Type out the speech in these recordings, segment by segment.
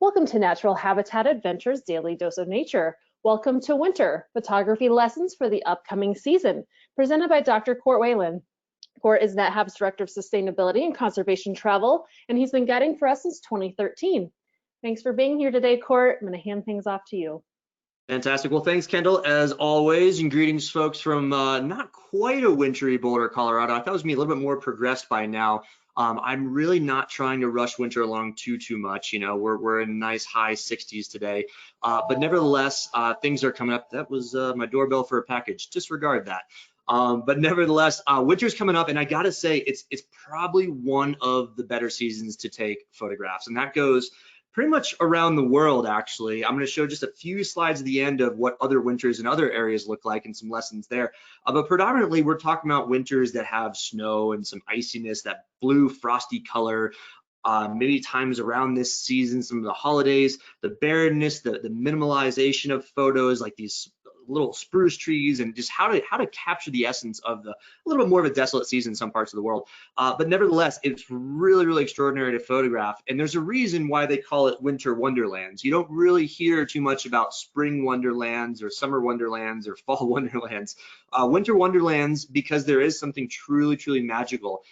Welcome to Natural Habitat Adventures Daily Dose of Nature. Welcome to Winter, photography lessons for the upcoming season, presented by Dr. Whelan. Court is NetHab's Director of Sustainability and Conservation Travel, and he's been guiding for us since 2013. Thanks for being here today, Court. I'm going to hand things off to you. Fantastic. Well, thanks, Kendall, as always, and greetings, folks, from not quite a wintry Boulder, Colorado. I thought it was me a little bit more progressed by now. I'm really not trying to rush winter along too much. You know, we're in nice high 60s today, but nevertheless, things are coming up. That was my doorbell for a package. Disregard that. But nevertheless, winter's coming up, and I gotta say, it's probably one of the better seasons to take photographs, and that goes pretty much around the world. Actually, I'm going to show just a few slides at the end of what other winters in other areas look like and some lessons there. But predominantly, we're talking about winters that have snow and some iciness, that blue frosty color. Maybe times around this season, some of the holidays, the barrenness, the minimalization of photos, like these little spruce trees, and just how to capture the essence of a little bit more of a desolate season in some parts of the world. But nevertheless, it's really extraordinary to photograph, and there's a reason why they call it winter wonderlands. You don't really hear too much about spring wonderlands or summer wonderlands or fall wonderlands. Winter wonderlands, because there is something truly magical.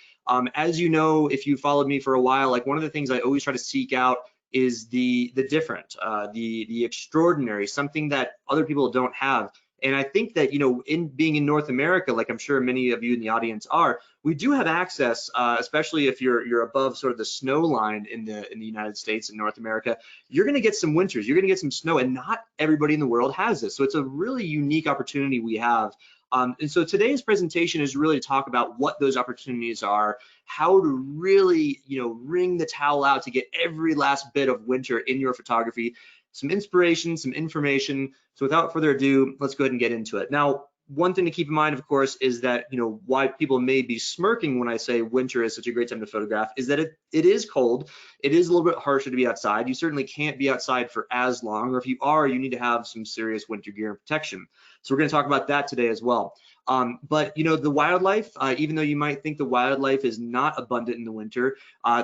As you know, if you followed me for a while, like one of the things I always try to seek out is the different, the extraordinary, something that other people don't have. And I think that, you know, in being in North America, like I'm sure many of you in the audience are, we do have access, especially if you're above sort of the snow line in the United States and North America. You're going to get some winters, you're going to get some snow, and not everybody in the world has this. So it's a really unique opportunity we have. And so today's presentation is really to talk about what those opportunities are, how to really, you know, wring the towel out to get every last bit of winter in your photography, some inspiration, some information. So without further ado, let's go ahead and get into it. Now, one thing to keep in mind, of course, is that, you know, why people may be smirking when I say winter is such a great time to photograph is that it is cold. It is a little bit harsher to be outside. You certainly can't be outside for as long, or if you are, you need to have some serious winter gear and protection. So we're going to talk about that today as well. But you know, the wildlife, even though you might think the wildlife is not abundant in the winter,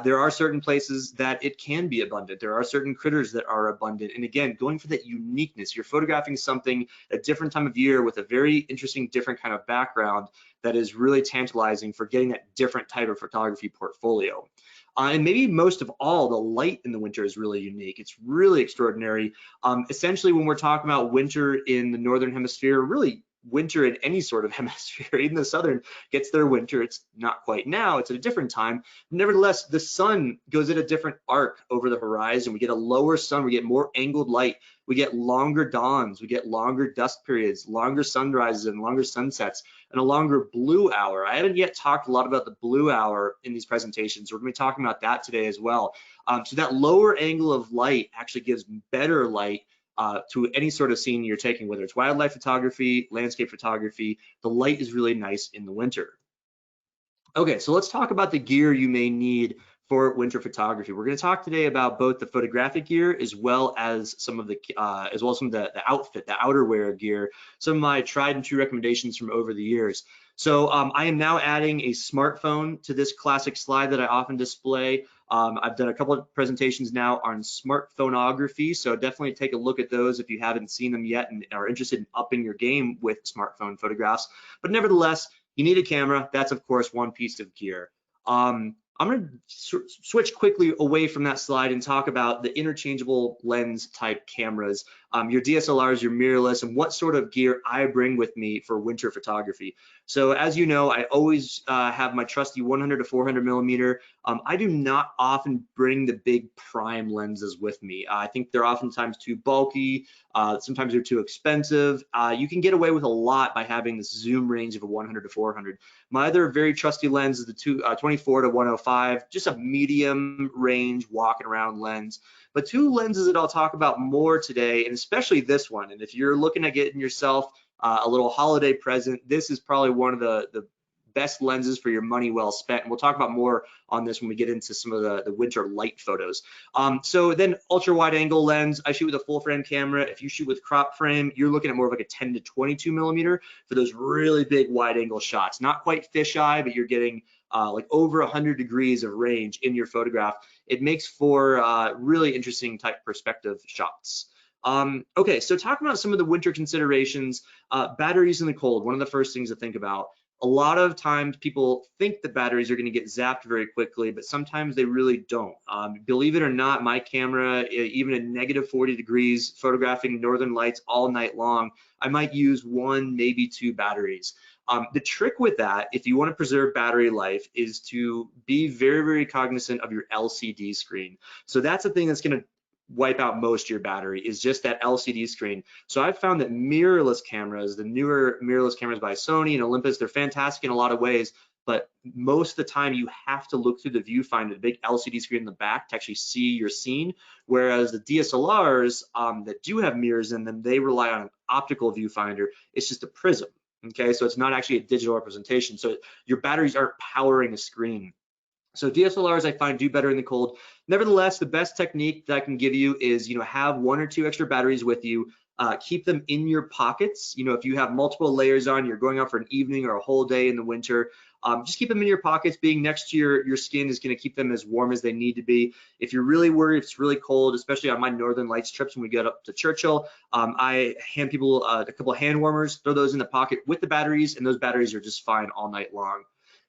there are certain places that it can be abundant. There are certain critters that are abundant. And again, going for that uniqueness, you're photographing something a different time of year with a very interesting, different kind of background that is really tantalizing for getting that different type of photography portfolio. And maybe most of all, the light in the winter is really unique. It's really extraordinary. Essentially, when we're talking about winter in the Northern Hemisphere, really winter in any sort of hemisphere, even the Southern gets their winter. It's not quite now, it's at a different time. Nevertheless, the sun goes at a different arc over the horizon. We get a lower sun, we get more angled light, we get longer dawns, we get longer dusk periods, longer sunrises and longer sunsets, and a longer blue hour. I haven't yet talked a lot about the blue hour in these presentations. We're going to be talking about that today as well. So that lower angle of light actually gives better light to any sort of scene you're taking, whether it's wildlife photography, landscape photography. The light is really nice in the winter. Okay, so let's talk about the gear you may need for winter photography. We're going to talk today about both the photographic gear as well as some of the outfit, the outerwear gear, some of my tried and true recommendations from over the years. So I am now adding a smartphone to this classic slide that I often display. I've done a couple of presentations now on smartphoneography, so definitely take a look at those if you haven't seen them yet and are interested in upping your game with smartphone photographs. But nevertheless, you need a camera. That's, of course, one piece of gear. I'm going to switch quickly away from that slide and talk about the interchangeable lens type cameras, your DSLRs, your mirrorless, and what sort of gear I bring with me for winter photography. So as you know, I always have my trusty 100 to 400 millimeter. I do not often bring the big prime lenses with me. I think they're oftentimes too bulky. Sometimes they're too expensive. You can get away with a lot by having this zoom range of a 100 to 400. My other very trusty lens is the 24 to 105, just a medium range walking around lens. But two lenses that I'll talk about more today, and especially this one, and if you're looking at getting yourself a little holiday present, this is probably one of the best lenses for your money well spent. And we'll talk about more on this when we get into some of the winter light photos. So then ultra wide angle lens, I shoot with a full frame camera. If you shoot with crop frame, you're looking at more of like a 10 to 22 millimeter for those really big wide angle shots. Not quite fisheye, but you're getting like over 100 degrees of range in your photograph. it makes for really interesting type perspective shots. Okay, so talking about some of the winter considerations, batteries in the cold, one of the first things to think about. A lot of times people think the batteries are going to get zapped very quickly, but sometimes they really don't. Believe it or not, my camera, even at negative 40 degrees, photographing northern lights all night long, I might use 1, maybe 2 batteries. The trick with that, if you want to preserve battery life, is to be very, very cognizant of your LCD screen. So that's the thing that's going to wipe out most of your battery, is just that LCD screen. So I've found that mirrorless cameras, the newer mirrorless cameras by Sony and Olympus, they're fantastic in a lot of ways, but most of the time you have to look through the viewfinder, the big LCD screen in the back, to actually see your scene. Whereas the DSLRs that do have mirrors in them, they rely on an optical viewfinder. It's just a prism, okay? So it's not actually a digital representation. So your batteries aren't powering a screen. So DSLRs I find do better in the cold. Nevertheless, the best technique that I can give you is, have 1 or 2 extra batteries with you. Keep them in your pockets. If you have multiple layers on, you're going out for an evening or a whole day in the winter, just keep them in your pockets. Being next to your skin is going to keep them as warm as they need to be. If you're really worried, if it's really cold, especially on my Northern Lights trips when we get up to Churchill, I hand people a couple of hand warmers, throw those in the pocket with the batteries, and those batteries are just fine all night long.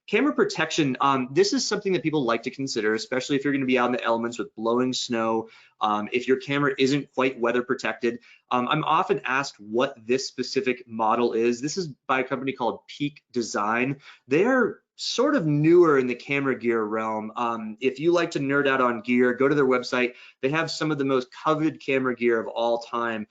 Camera protection, this is something that people like to consider, especially if you're going to be out in the elements with blowing snow. If your camera isn't quite weather protected, I'm often asked what this specific model is. This is by a company called Peak Design. They're sort of newer in the camera gear realm. If you like to nerd out on gear, go to their website. They have some of the most coveted camera gear of all time.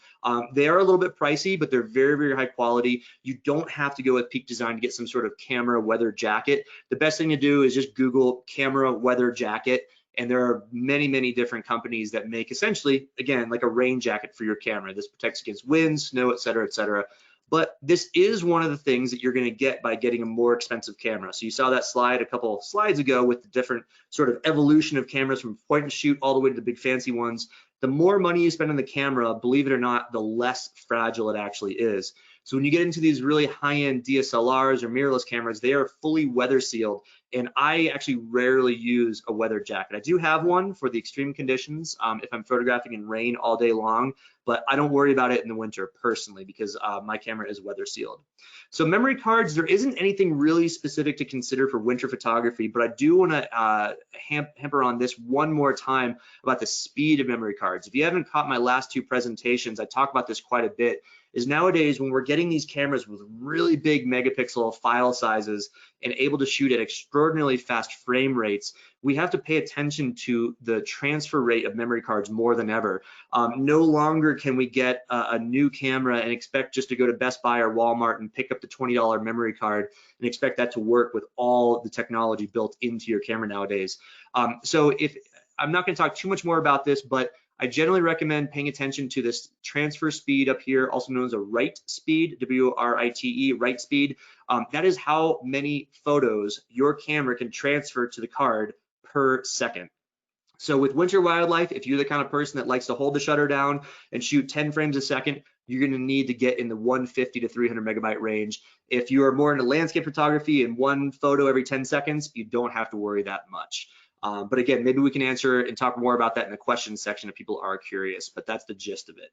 They are a little bit pricey, but they're very, very high quality. You don't have to go with Peak Design to get some sort of camera weather jacket. The best thing to do is just Google camera weather jacket. And there are many, many different companies that make essentially, again, like a rain jacket for your camera. This protects against wind, snow, et cetera, et cetera. But this is one of the things that you're going to get by getting a more expensive camera. So you saw that slide a couple of slides ago with the different sort of evolution of cameras from point and shoot all the way to the big fancy ones. The more money you spend on the camera, believe it or not, the less fragile it actually is. So when you get into these really high-end DSLRs or mirrorless cameras, they are fully weather sealed. And I actually rarely use a weather jacket. I do have one for the extreme conditions if I'm photographing in rain all day long, but I don't worry about it in the winter personally because my camera is weather sealed. So memory cards, there isn't anything really specific to consider for winter photography, but I do want to hamper on this one more time about the speed of memory cards. If you haven't caught my last 2 presentations, I talk about this quite a bit, is nowadays when we're getting these cameras with really big megapixel file sizes and able to shoot at extraordinarily fast frame rates, we have to pay attention to the transfer rate of memory cards more than ever. No longer can we get a new camera and expect just to go to Best Buy or Walmart and pick up the $20 memory card and expect that to work with all the technology built into your camera nowadays. So I'm not going to talk too much more about this, but I generally recommend paying attention to this transfer speed up here, also known as a write speed, W-R-I-T-E, write speed. That is how many photos your camera can transfer to the card per second. So with winter wildlife, if you're the kind of person that likes to hold the shutter down and shoot 10 frames a second, you're going to need to get in the 150 to 300 megabyte range. If you are more into landscape photography and 1 photo every 10 seconds, you don't have to worry that much. But again, maybe we can answer and talk more about that in the questions section if people are curious, but that's the gist of it.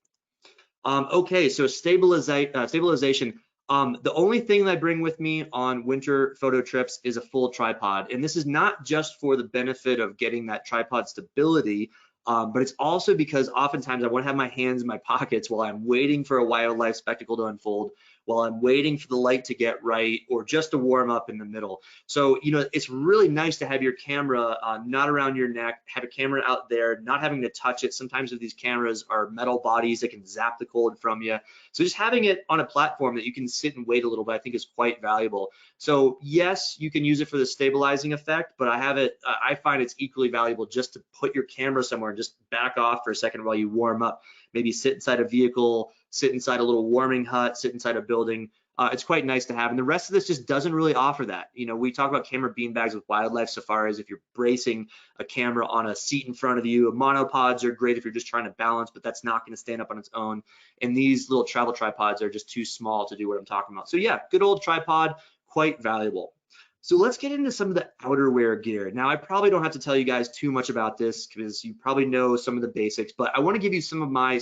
Okay, so stabilization. The only thing that I bring with me on winter photo trips is a full tripod. And this is not just for the benefit of getting that tripod stability, but it's also because oftentimes I want to have my hands in my pockets while I'm waiting for a wildlife spectacle to unfold, while I'm waiting for the light to get right, or just to warm up in the middle. So, it's really nice to have your camera not around your neck, have a camera out there, not having to touch it. Sometimes with these cameras are metal bodies that can zap the cold from you. So just having it on a platform that you can sit and wait a little bit, I think is quite valuable. So yes, you can use it for the stabilizing effect, but I find it's equally valuable just to put your camera somewhere and just back off for a second while you warm up. Maybe sit inside a vehicle, sit inside a little warming hut, sit inside a building. It's quite nice to have. And the rest of this just doesn't really offer that. We talk about camera beanbags with wildlife safaris. If you're bracing a camera on a seat in front of you, monopods are great if you're just trying to balance, but that's not going to stand up on its own. And these little travel tripods are just too small to do what I'm talking about. So yeah, good old tripod, quite valuable. So let's get into some of the outerwear gear. Now, I probably don't have to tell you guys too much about this because you probably know some of the basics, but I want to give you some of my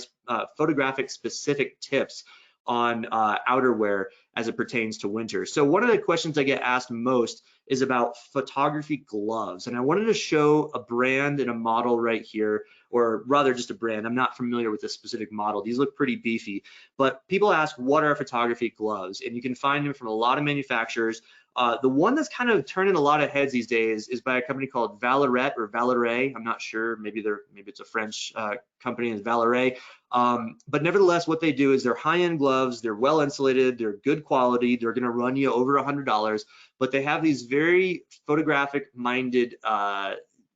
photographic specific tips on outerwear as it pertains to winter. So one of the questions I get asked most is about photography gloves. And I wanted to show a brand and a model right here, or rather just a brand. I'm not familiar with this specific model. These look pretty beefy, but people ask, what are photography gloves? And you can find them from a lot of manufacturers. The one that's kind of turning a lot of heads these days is by a company called Valorette or Valoret. I'm not sure, maybe it's a French company, is Valoret. But nevertheless, what they do is they're high-end gloves, they're well insulated, they're good quality, they're gonna run you over $100, but they have these very photographic minded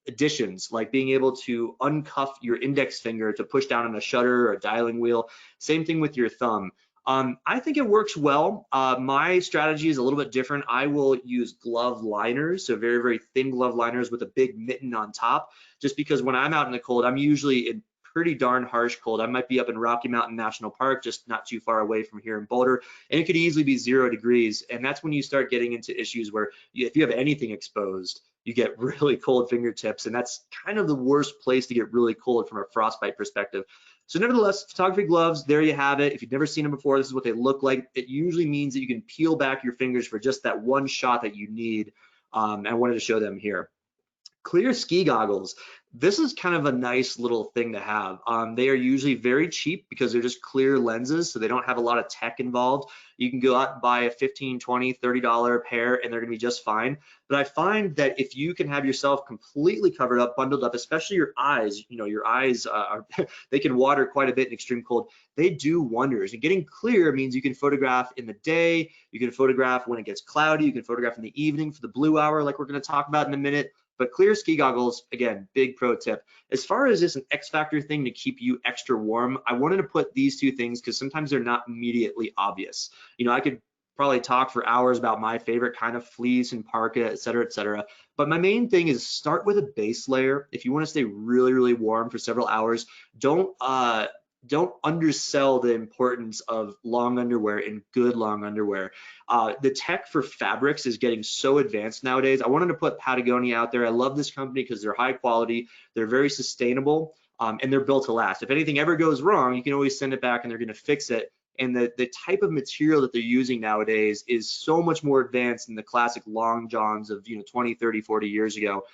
additions, like being able to uncuff your index finger to push down on a shutter or a dialing wheel. Same thing with your thumb. I think it works well. My strategy is a little bit different. I will use glove liners, so very, very thin glove liners with a big mitten on top, just because when I'm out in the cold, I'm usually in pretty darn harsh cold. I might be up in Rocky Mountain National Park, just not too far away from here in Boulder, and it could easily be 0 degrees. And that's when you start getting into issues where if you have anything exposed, you get really cold fingertips, and that's kind of the worst place to get really cold from a frostbite perspective. So nevertheless, photography gloves, there you have it. If you've never seen them before, this is what they look like. It usually means that you can peel back your fingers for just that one shot that you need. I wanted to show them here. Clear ski goggles. This is kind of a nice little thing to have. They are usually very cheap because they're just clear lenses, so they don't have a lot of tech involved. You can go out and buy a $15, $20, $30 pair and they're gonna be just fine. But I find that if you can have yourself completely covered up, bundled up, especially your eyes, you know, your eyes are, they can water quite a bit in extreme cold. They do wonders. And getting clear means you can photograph in the day, you can photograph when it gets cloudy, you can photograph in the evening for the blue hour like we're gonna talk about in a minute. But clear ski goggles, again, big pro tip. As far as just an X factor thing to keep you extra warm, I wanted to put these two things because sometimes they're not immediately obvious. You know, I could probably talk for hours about my favorite kind of fleece and parka, et cetera, but my main thing is start with a base layer. If you want to stay really, really warm for several hours, don't undersell the importance of long underwear and good long underwear. The tech for fabrics is getting so advanced nowadays. I wanted to put Patagonia out there. I love this company because they're high quality, they're very sustainable, and they're built to last. If anything ever goes wrong, you can always send it back and they're gonna fix it. And the type of material that they're using nowadays is so much more advanced than the classic long johns of 20, 30, 40 years ago.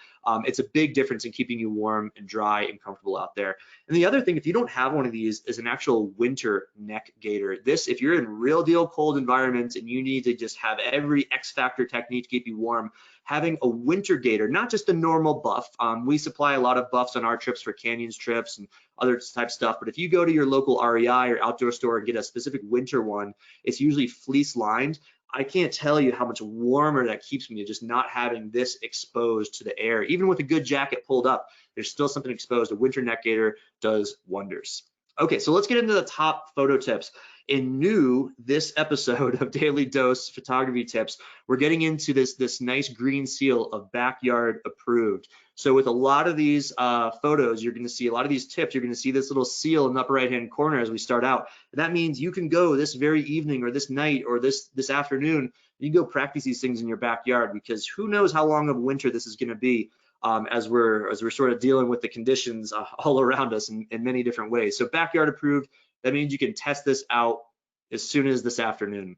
It's a big difference in keeping you warm and dry and comfortable out there. And the other thing, if you don't have one of these, is an actual winter neck gaiter. This, if you're in real deal cold environments and you need to just have every X factor technique to keep you warm, having a winter gaiter, not just a normal buff. We supply a lot of buffs on our trips for canyons trips and other type stuff, but if you go to your local REI or outdoor store and get a specific winter one, it's usually fleece lined. I can't tell you how much warmer that keeps me, just not having this exposed to the air. Even with a good jacket pulled up, there's still something exposed. A winter neck gaiter does wonders. Okay, so let's get into the top photo tips. In this episode of Daily Dose Photography Tips, we're getting into this nice green seal of backyard approved. So with a lot of these photos, you're gonna see a lot of these tips, you're gonna see this little seal in the upper right-hand corner as we start out. That means you can go this very evening or this night or this afternoon, you can go practice these things in your backyard, because who knows how long of winter this is gonna be. As we're sort of dealing with the conditions all around us in many different ways. So backyard approved, that means you can test this out as soon as this afternoon.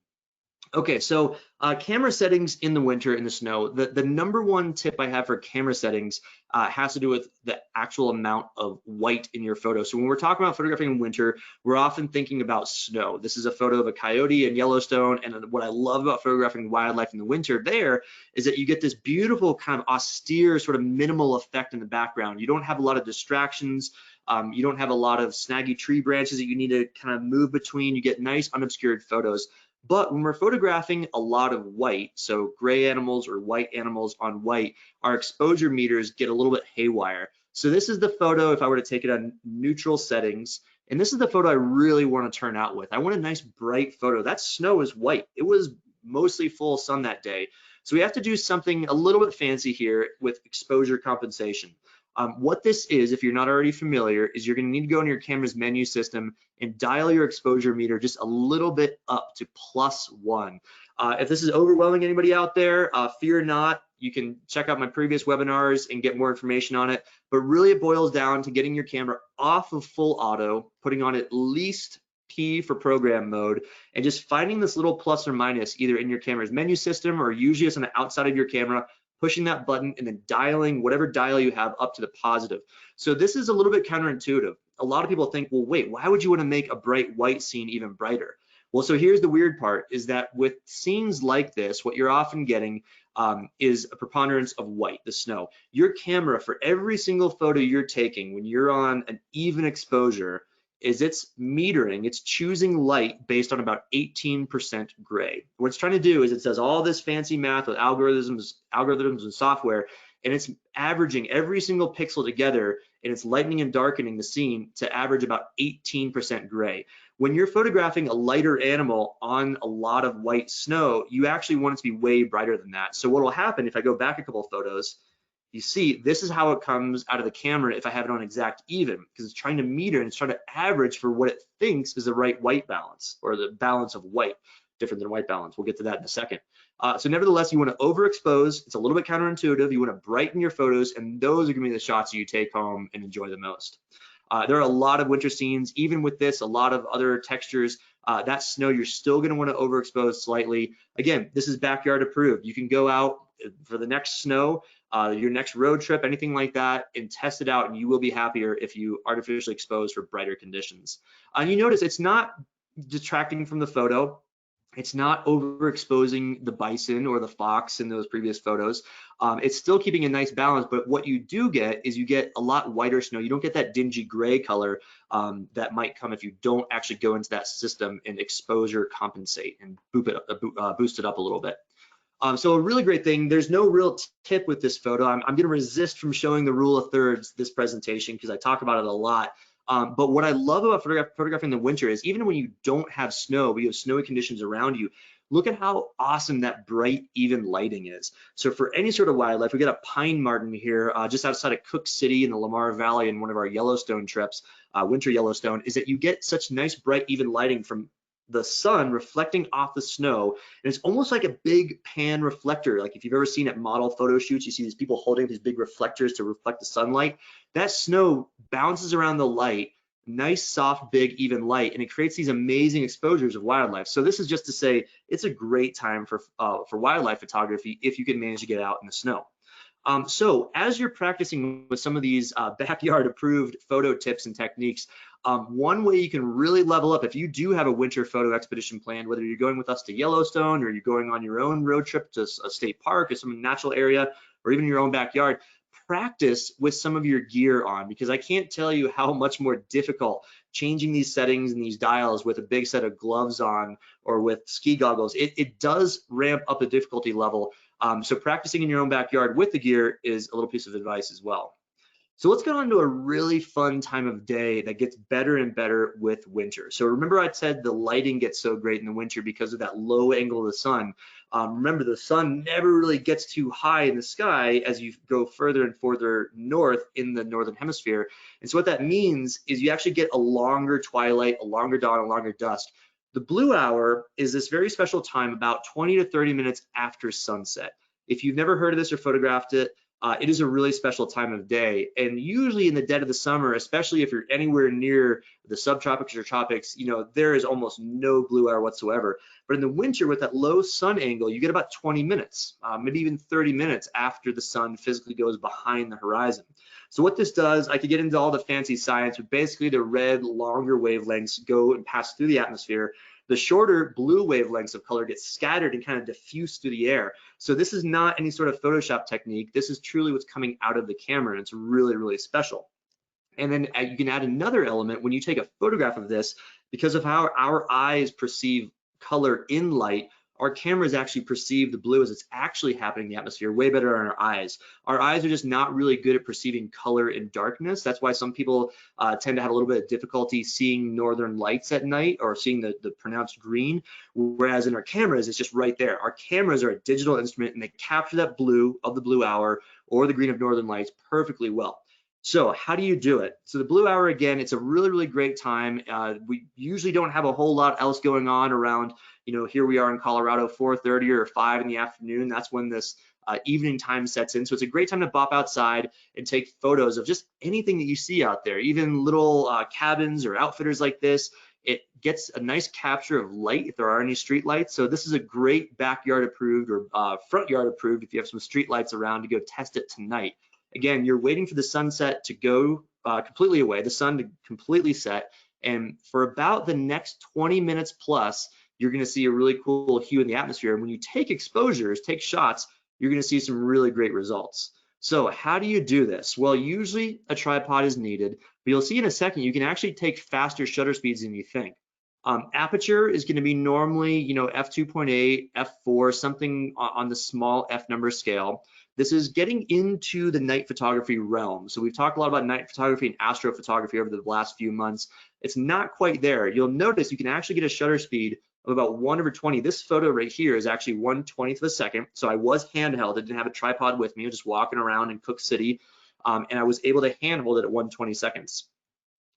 Okay, so camera settings in the winter, in the snow. The number one tip I have for camera settings has to do with the actual amount of white in your photo. So when we're talking about photographing in winter, we're often thinking about snow. This is a photo of a coyote in Yellowstone, and what I love about photographing wildlife in the winter there is that you get this beautiful kind of austere sort of minimal effect in the background. You don't have a lot of distractions. You don't have a lot of snaggy tree branches that you need to kind of move between. You get nice unobscured photos. But when we're photographing a lot of white, so gray animals or white animals on white, our exposure meters get a little bit haywire. So this is the photo if I were to take it on neutral settings, and this is the photo I really want to turn out with. I want a nice bright photo. That snow is white. It was mostly full sun that day. So we have to do something a little bit fancy here with exposure compensation. What this is, if you're not already familiar, is you're gonna need to go in your camera's menu system and dial your exposure meter just a little bit up to +1. If this is overwhelming anybody out there, fear not. You can check out my previous webinars and get more information on it. But really it boils down to getting your camera off of full auto, putting on at least P for program mode, and just finding this little plus or minus either in your camera's menu system or usually it's on the outside of your camera, pushing that button and then dialing whatever dial you have up to the positive. So this is a little bit counterintuitive. A lot of people think, well, wait, why would you want to make a bright white scene even brighter? Well, so here's the weird part, is that with scenes like this, what you're often getting is a preponderance of white, the snow. Your camera, for every single photo you're taking, when you're on an even exposure, is it's metering, it's choosing light based on about 18% gray. What it's trying to do is it does all this fancy math with algorithms and software, and it's averaging every single pixel together, and it's lightening and darkening the scene to average about 18% gray. When you're photographing a lighter animal on a lot of white snow, you actually want it to be way brighter than that. So what will happen if I go back a couple of photos, you see this is how it comes out of the camera if I have it on exact even, because it's trying to meter and it's trying to average for what it thinks is the right white balance, or the balance of white, different than white balance. We'll get to that in a second. So nevertheless, you want to overexpose. It's a little bit counterintuitive. You want to brighten your photos, and those are going to be the shots you take home and enjoy the most. There are a lot of winter scenes, even with this, a lot of other textures. That snow, you're still going to want to overexpose slightly. Again, this is backyard approved. You can go out for the next snow, your next road trip, anything like that, and test it out, and you will be happier if you artificially expose for brighter conditions. And you notice it's not detracting from the photo. It's not overexposing the bison or the fox in those previous photos. It's still keeping a nice balance, but what you do get is you get a lot whiter snow. You don't get that dingy gray color that might come if you don't actually go into that system and exposure compensate and boost it up a little bit. So a really great thing. There's no real tip with this photo. I'm going to resist from showing the rule of thirds this presentation because I talk about it a lot. But what I love about photographing in the winter is even when you don't have snow, but you have snowy conditions around you, look at how awesome that bright, even lighting is. So for any sort of wildlife, we got a pine marten here just outside of Cook City in the Lamar Valley in one of our Yellowstone trips, winter Yellowstone, is that you get such nice, bright, even lighting from the sun reflecting off the snow, and it's almost like a big pan reflector. Like if you've ever seen at model photo shoots, you see these people holding these big reflectors to reflect the sunlight. That snow bounces around the light, nice, soft, big, even light, and it creates these amazing exposures of wildlife. So this is just to say it's a great time for wildlife photography if you can manage to get out in the snow. So as you're practicing with some of these backyard approved photo tips and techniques, one way you can really level up if you do have a winter photo expedition planned, whether you're going with us to Yellowstone or you're going on your own road trip to a state park or some natural area or even your own backyard, practice with some of your gear on, because I can't tell you how much more difficult changing these settings and these dials with a big set of gloves on or with ski goggles. It does ramp up the difficulty level. So practicing in your own backyard with the gear is a little piece of advice as well. So let's get on to a really fun time of day that gets better and better with winter. So remember I said the lighting gets so great in the winter because of that low angle of the sun. Remember, the sun never really gets too high in the sky as you go further and further north in the northern hemisphere. And so what that means is you actually get a longer twilight, a longer dawn, a longer dusk. The blue hour is this very special time about 20 to 30 minutes after sunset. If you've never heard of this or photographed it, it is a really special time of day, and usually in the dead of the summer, especially if you're anywhere near the subtropics or tropics, you know, there is almost no blue hour whatsoever. But in the winter with that low sun angle, you get about 20 minutes, maybe even 30 minutes after the sun physically goes behind the horizon. So what this does, I could get into all the fancy science, but basically the red longer wavelengths go and pass through the atmosphere. The shorter blue wavelengths of color get scattered and kind of diffused through the air. So this is not any sort of Photoshop technique. This is truly what's coming out of the camera, and it's really, really special. And then you can add another element when you take a photograph of this, because of how our eyes perceive color in light, our cameras actually perceive the blue as it's actually happening in the atmosphere way better than our eyes. Our eyes are just not really good at perceiving color in darkness. That's why some people tend to have a little bit of difficulty seeing northern lights at night or seeing the pronounced green, whereas in our cameras, it's just right there. Our cameras are a digital instrument and they capture that blue of the blue hour or the green of northern lights perfectly well. So how do you do it? So the blue hour, again, it's a really, really great time. We usually don't have a whole lot else going on around, You know, here we are in Colorado, 4:30 or 5 in the afternoon. That's when this evening time sets in. So it's a great time to bop outside and take photos of just anything that you see out there, even little cabins or outfitters like this. It gets a nice capture of light if there are any street lights. So this is a great backyard approved or front yard approved if you have some street lights around to go test it tonight. Again, you're waiting for the sunset to go completely away, the sun to completely set. And for about the next 20 minutes plus, you're gonna see a really cool hue in the atmosphere. And when you take exposures, take shots, you're gonna see some really great results. So how do you do this? Well, usually a tripod is needed, but you'll see in a second, you can actually take faster shutter speeds than you think. Aperture is gonna be normally, you know, f2.8, f4, something on the small f number scale. This is getting into the night photography realm. So we've talked a lot about night photography and astrophotography over the last few months. It's not quite there. You'll notice you can actually get a shutter speed of about 1/20. This photo right here is actually 1/20th of a second. So I was handheld. I didn't have a tripod with me. I was just walking around in Cook City, and I was able to handhold it at 120 seconds.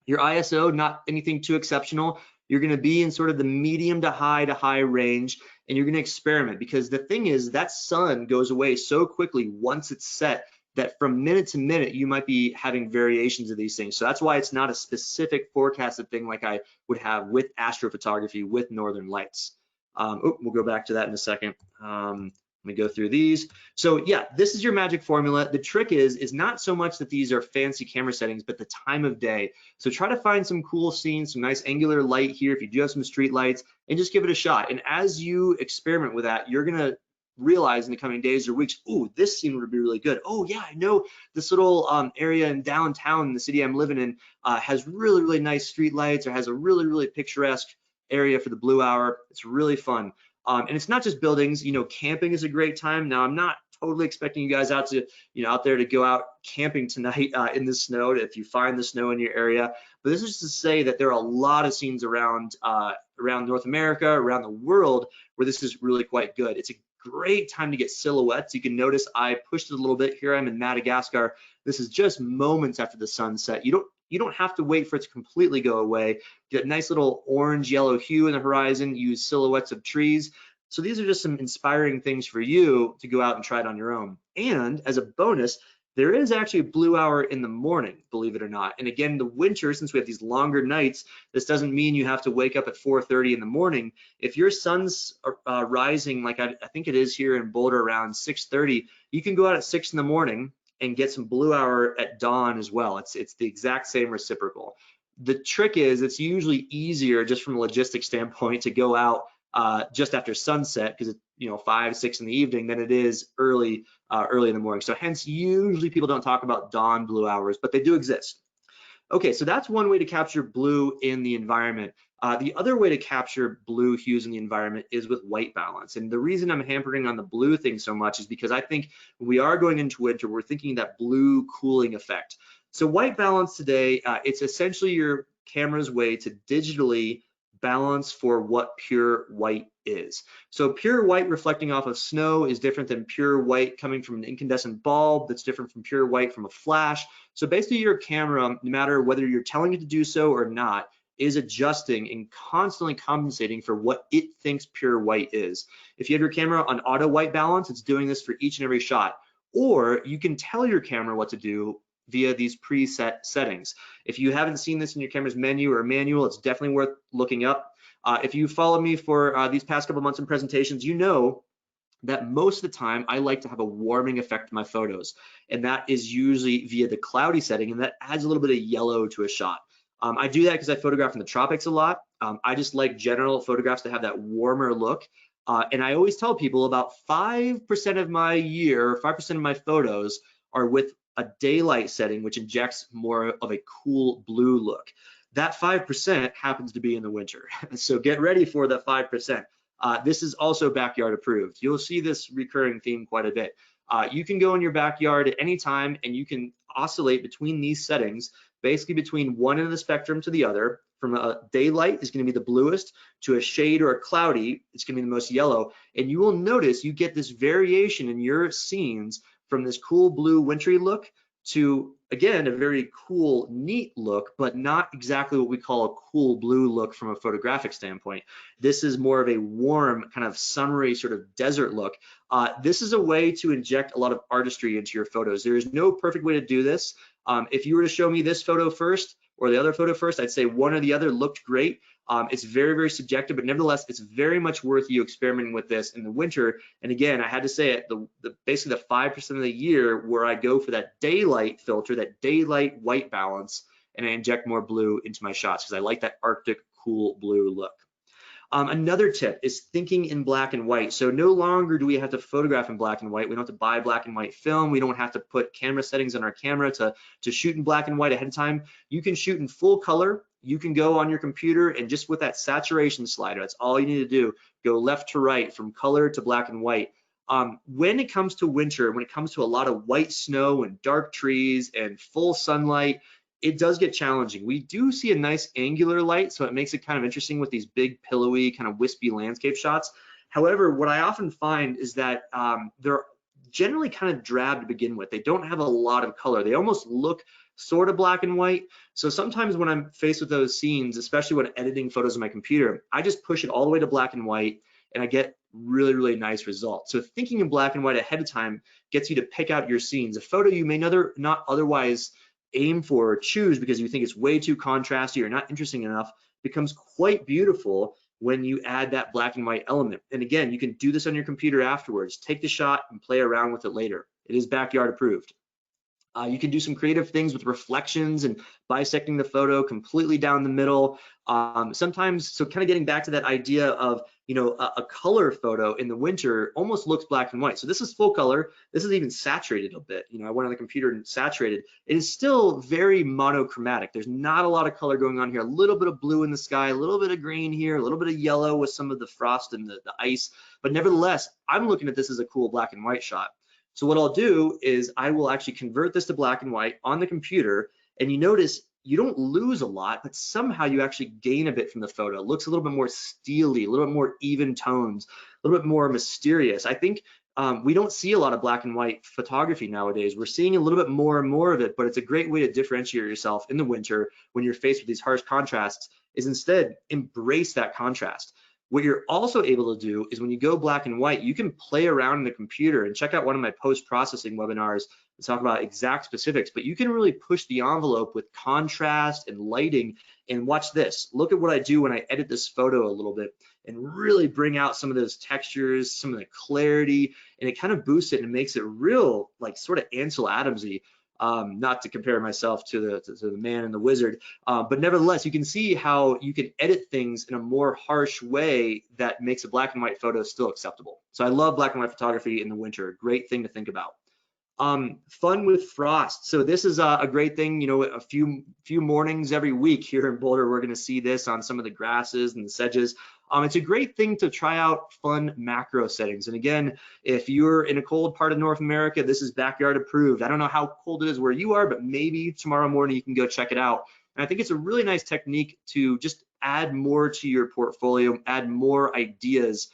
Your ISO, not anything too exceptional. You're gonna be in sort of the medium to high range, and you're gonna experiment, because the thing is that sun goes away so quickly once it's set that from minute to minute, you might be having variations of these things. So that's why it's not a specific forecasted thing like I would have with astrophotography with northern lights. We'll go back to that in a second. Let me go through these. So yeah, this is your magic formula. The trick is not so much that these are fancy camera settings, but the time of day. So try to find some cool scenes, some nice angular light here if you do have some street lights, and just give it a shot. And as you experiment with that, you're gonna realize in the coming days or weeks, oh, this scene would be really good. Oh yeah, I know this little area in downtown, the city I'm living in, has really nice street lights, or has a really picturesque area for the blue hour. It's really fun. And it's not just buildings, you know, camping is a great time. Now, I'm not totally expecting you guys out there to go out camping tonight in the snow if you find the snow in your area. But this is just to say that there are a lot of scenes around North America, around the world, where this is really quite good. It's a great time to get silhouettes. You can notice I pushed it a little bit here. I'm in Madagascar. This is just moments after the sunset. You don't have to wait for it to completely go away. Get a nice little orange yellow hue in the horizon, use silhouettes of trees. So these are just some inspiring things for you to go out and try it on your own. And as a bonus, there is actually a blue hour in the morning, believe it or not. And again, the winter, since we have these longer nights, this doesn't mean you have to wake up at 4:30 in the morning. If your sun's rising, like I think it is here in Boulder around 6:30, you can go out at 6 in the morning and get some blue hour at dawn as well. It's the exact same reciprocal. The trick is it's usually easier just from a logistics standpoint to go out just after sunset, because it's 5, 6 in the evening, than it is early in the morning. So hence usually people don't talk about dawn blue hours, but they do exist. Okay, so that's one way to capture blue in the environment. The other way to capture blue hues in the environment is with white balance. And the reason I'm hampering on the blue thing so much is because I think when we are going into winter, we're thinking that blue cooling effect. So white balance today, it's essentially your camera's way to digitally balance for what pure white is. So pure white reflecting off of snow is different than pure white coming from an incandescent bulb. That's different from pure white from a flash. So basically your camera, no matter whether you're telling it to do so or not, is adjusting and constantly compensating for what it thinks pure white is. If you have your camera on auto white balance, it's doing this for each and every shot. Or you can tell your camera what to do via these preset settings. If you haven't seen this in your camera's menu or manual, it's definitely worth looking up. If you follow me for these past couple months in presentations, you know that most of the time I like to have a warming effect to my photos, and that is usually via the cloudy setting, and that adds a little bit of yellow to a shot. I do that because I photograph in the tropics a lot. I just like general photographs to have that warmer look. And I always tell people about 5% of my year, 5% of my photos are with a daylight setting, which injects more of a cool blue look. That 5% happens to be in the winter. So get ready for the 5%. This is also backyard approved. You'll see this recurring theme quite a bit. You can go in your backyard at any time and you can oscillate between these settings, basically between one end of the spectrum to the other. From a daylight is going to be the bluest, to a shade or a cloudy, it's going to be the most yellow. And you will notice you get this variation in your scenes from this cool blue wintry look to again, a very cool, neat look, but not exactly what we call a cool blue look from a photographic standpoint. This is more of a warm, kind of summery sort of desert look. This is a way to inject a lot of artistry into your photos. There is no perfect way to do this. If you were to show me this photo first or the other photo first, I'd say one or the other looked great. It's very, very subjective, but nevertheless, it's very much worth you experimenting with this in the winter. And again, I had to say it, basically the 5% of the year where I go for that daylight filter, that daylight white balance, and I inject more blue into my shots because I like that Arctic cool blue look. Another tip is thinking in black and white. So no longer do we have to photograph in black and white. We don't have to buy black and white film. We don't have to put camera settings on our camera to shoot in black and white ahead of time. You can shoot in full color. You can go on your computer and just with that saturation slider, that's all you need to do, go left to right from color to black and white. When it comes to winter, when it comes to a lot of white snow and dark trees and full sunlight, it does get challenging. We do see a nice angular light, so it makes it kind of interesting with these big, pillowy, kind of wispy landscape shots. However, what I often find is that they're generally kind of drab to begin with. They don't have a lot of color. They almost look sort of black and white. So sometimes when I'm faced with those scenes, especially when editing photos on my computer, I just push it all the way to black and white and I get really, really nice results. So thinking in black and white ahead of time gets you to pick out your scenes. A photo you may not otherwise aim for or choose because you think it's way too contrasty or not interesting enough becomes quite beautiful when you add that black and white element. And again, you can do this on your computer afterwards. Take the shot and play around with it later. It is backyard approved. You can do some creative things with reflections and bisecting the photo completely down the middle. Sometimes, so kind of getting back to that idea of, you know, a color photo in the winter almost looks black and white. So this is full color. This is even saturated a bit. You know, I went on the computer and saturated. It is still very monochromatic. There's not a lot of color going on here. A little bit of blue in the sky, a little bit of green here, a little bit of yellow with some of the frost and the ice. But nevertheless, I'm looking at this as a cool black and white shot. So what I'll do is I will actually convert this to black and white on the computer, and you notice you don't lose a lot, but somehow you actually gain a bit from the photo. It looks a little bit more steely, a little bit more even tones, a little bit more mysterious. I think we don't see a lot of black and white photography nowadays. We're seeing a little bit more and more of it, but it's a great way to differentiate yourself in the winter when you're faced with these harsh contrasts, is instead embrace that contrast. What you're also able to do is when you go black and white, you can play around in the computer and check out one of my post-processing webinars to talk about exact specifics, but you can really push the envelope with contrast and lighting. And watch this. Look at what I do when I edit this photo a little bit and really bring out some of those textures, some of the clarity, and it kind of boosts it and makes it real, like sort of Ansel Adams-y. Not to compare myself to the man and the wizard, but nevertheless, you can see how you can edit things in a more harsh way that makes a black and white photo still acceptable. So I love black and white photography in the winter. Great thing to think about. Fun with frost. So this is a great thing. You know, a few mornings every week here in Boulder, we're going to see this on some of the grasses and the sedges. It's a great thing to try out fun macro settings. And again, if you're in a cold part of North America, this is backyard approved. I don't know how cold it is where you are, but maybe tomorrow morning you can go check it out. And I think it's a really nice technique to just add more to your portfolio, add more ideas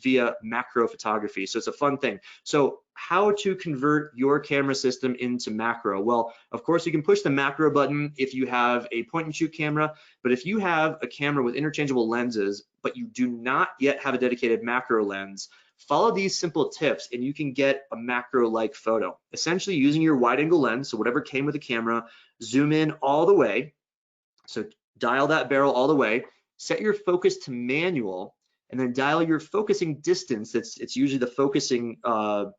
via macro photography. So it's a fun thing. So how to convert your camera system into macro? Well, of course, you can push the macro button if you have a point and shoot camera, but if you have a camera with interchangeable lenses, but you do not yet have a dedicated macro lens, follow these simple tips and you can get a macro-like photo. Essentially using your wide angle lens, so whatever came with the camera, zoom in all the way. So dial that barrel all the way, set your focus to manual, and then dial your focusing distance. It's usually the focusing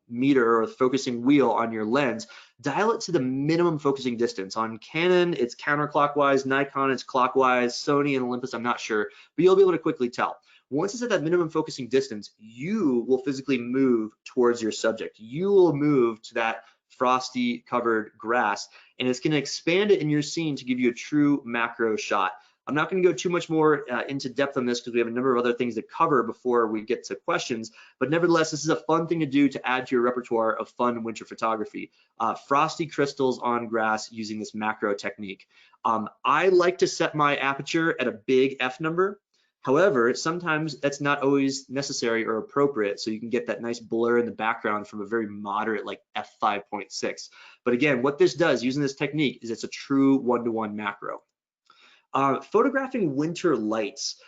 meter or focusing wheel on your lens. Dial it to the minimum focusing distance. On Canon, it's counterclockwise. Nikon, it's clockwise. Sony and Olympus, I'm not sure, but you'll be able to quickly tell. Once it's at that minimum focusing distance, you will physically move towards your subject. You will move to that frosty covered grass, and it's going to expand it in your scene to give you a true macro shot. I'm not going to go too much more into depth on this because we have a number of other things to cover before we get to questions, but nevertheless, this is a fun thing to do to add to your repertoire of fun winter photography. Frosty crystals on grass using this macro technique. I like to set my aperture at a big F number. However, sometimes that's not always necessary or appropriate, so you can get that nice blur in the background from a very moderate like f5.6. But again, what this does using this technique is it's a true one-to-one macro. Photographing winter lights.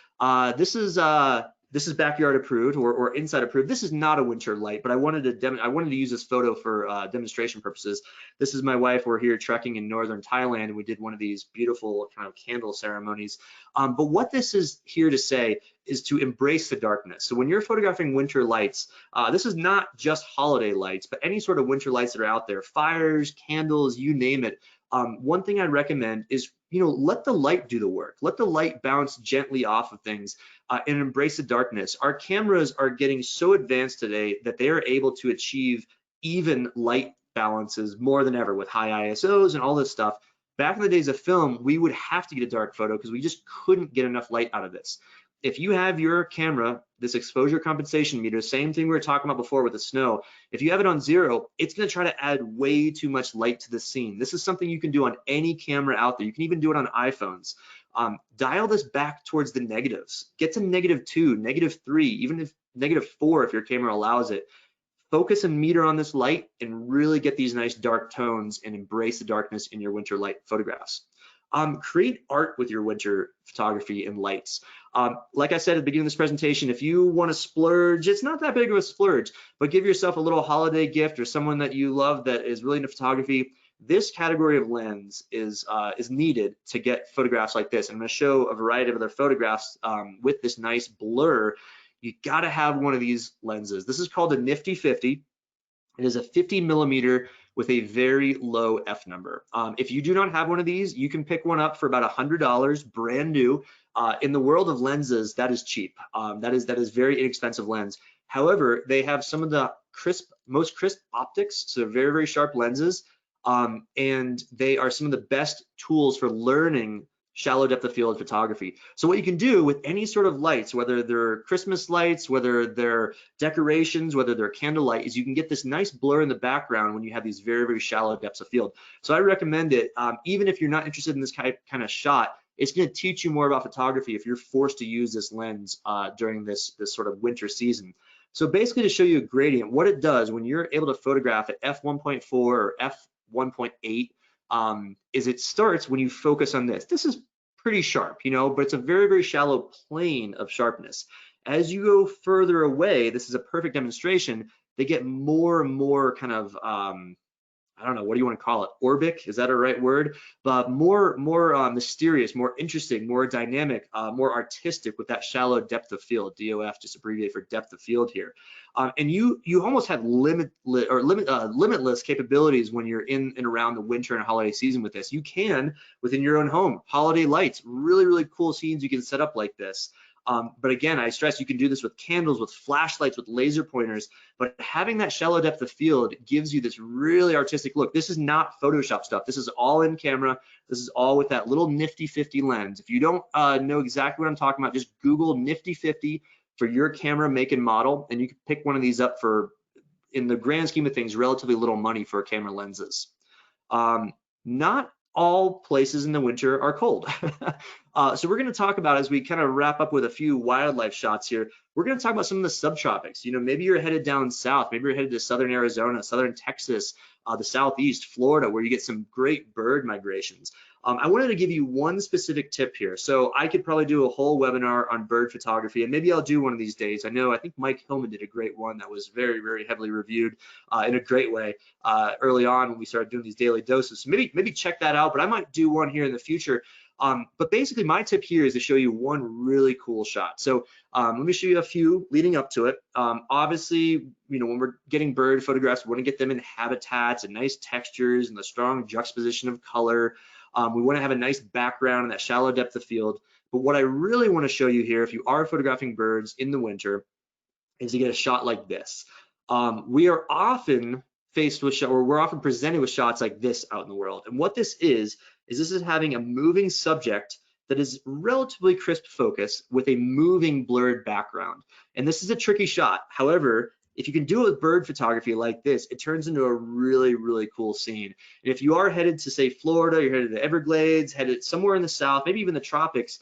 This is backyard approved or inside approved. This is not a winter light, but I wanted to use this photo for demonstration purposes. This is my wife. We're here trekking in northern Thailand, and we did one of these beautiful kind of candle ceremonies. But what this is here to say is to embrace the darkness. So when you're photographing winter lights, this is not just holiday lights, but any sort of winter lights that are out there, fires, candles, you name it. One thing I'd recommend is, let the light do the work. Let the light bounce gently off of things and embrace the darkness. Our cameras are getting so advanced today that they are able to achieve even light balances more than ever with high ISOs and all this stuff. Back in the days of film, we would have to get a dark photo because we just couldn't get enough light out of this. If you have your camera, this exposure compensation meter, same thing we were talking about before with the snow, if you have it on 0, it's going to try to add way too much light to the scene. This is something you can do on any camera out there. You can even do it on iPhones. Dial this back towards the negatives. Get to -2, -3, even if -4 if your camera allows it. Focus a meter on this light and really get these nice dark tones and embrace the darkness in your winter light photographs. Create art with your winter photography and lights. Like I said at the beginning of this presentation, if you want to splurge, it's not that big of a splurge, but give yourself a little holiday gift or someone that you love that is really into photography. This category of lens is needed to get photographs like this. I'm going to show a variety of other photographs with this nice blur. You got to have one of these lenses. This is called a Nifty 50. It is a 50mm with a very low F number. If you do not have one of these, you can pick one up for about $100, brand new. In the world of lenses, that is cheap. That is very inexpensive lens. However, they have some of the most crisp optics, so they're very, very sharp lenses, and they are some of the best tools for learning shallow depth of field photography. So what you can do with any sort of lights, whether they're Christmas lights, whether they're decorations, whether they're candlelight, is you can get this nice blur in the background when you have these very, very shallow depths of field. So I recommend it, even if you're not interested in this kind of shot. It's going to teach you more about photography if you're forced to use this lens during this sort of winter season. So basically, to show you a gradient, what it does when you're able to photograph at f1.4 or f1.8, is it starts when you focus on this. This is pretty sharp, but it's a very, very shallow plane of sharpness. As you go further away, this is a perfect demonstration, they get more and more kind of, I don't know, what do you want to call it? Orbic, is that a right word? But more mysterious, more interesting, more dynamic, more artistic with that shallow depth of field. DOF just abbreviated for depth of field here. And you almost have limitless capabilities when you're in and around the winter and holiday season with this. You can within your own home, holiday lights, really, really cool scenes you can set up like this. But again, I stress you can do this with candles, with flashlights, with laser pointers, but having that shallow depth of field gives you this really artistic look. This is not Photoshop stuff. This is all in camera. This is all with that little Nifty 50 lens. If you don't know exactly what I'm talking about, just Google Nifty 50 for your camera make and model, and you can pick one of these up for, in the grand scheme of things, relatively little money for camera lenses. Not all places in the winter are cold. So we're going to talk about, as we kind of wrap up with a few wildlife shots here, we're going to talk about some of the subtropics. Maybe you're headed down south, maybe you're headed to southern Arizona, southern Texas, the southeast, Florida, where you get some great bird migrations. I wanted to give you one specific tip here. So I could probably do a whole webinar on bird photography, and maybe I'll do one of these days. I think Mike Hillman did a great one that was very, very heavily reviewed in a great way early on when we started doing these daily doses. So maybe check that out, but I might do one here in the future. But basically my tip here is to show you one really cool shot. So let me show you a few leading up to it. Obviously, when we're getting bird photographs, we want to get them in habitats and nice textures and the strong juxtaposition of color. We want to have a nice background and that shallow depth of field. But what I really want to show you here, if you are photographing birds in the winter, is to get a shot like this. We are often faced with, or we're often presented with shots like this out in the world. And what this is this is having a moving subject that is relatively crisp focus with a moving blurred background. And this is a tricky shot. However, If you can do it with bird photography like this, it turns into a really, really cool scene. And if you are headed to, say, Florida, you're headed to Everglades, headed somewhere in the South, maybe even the tropics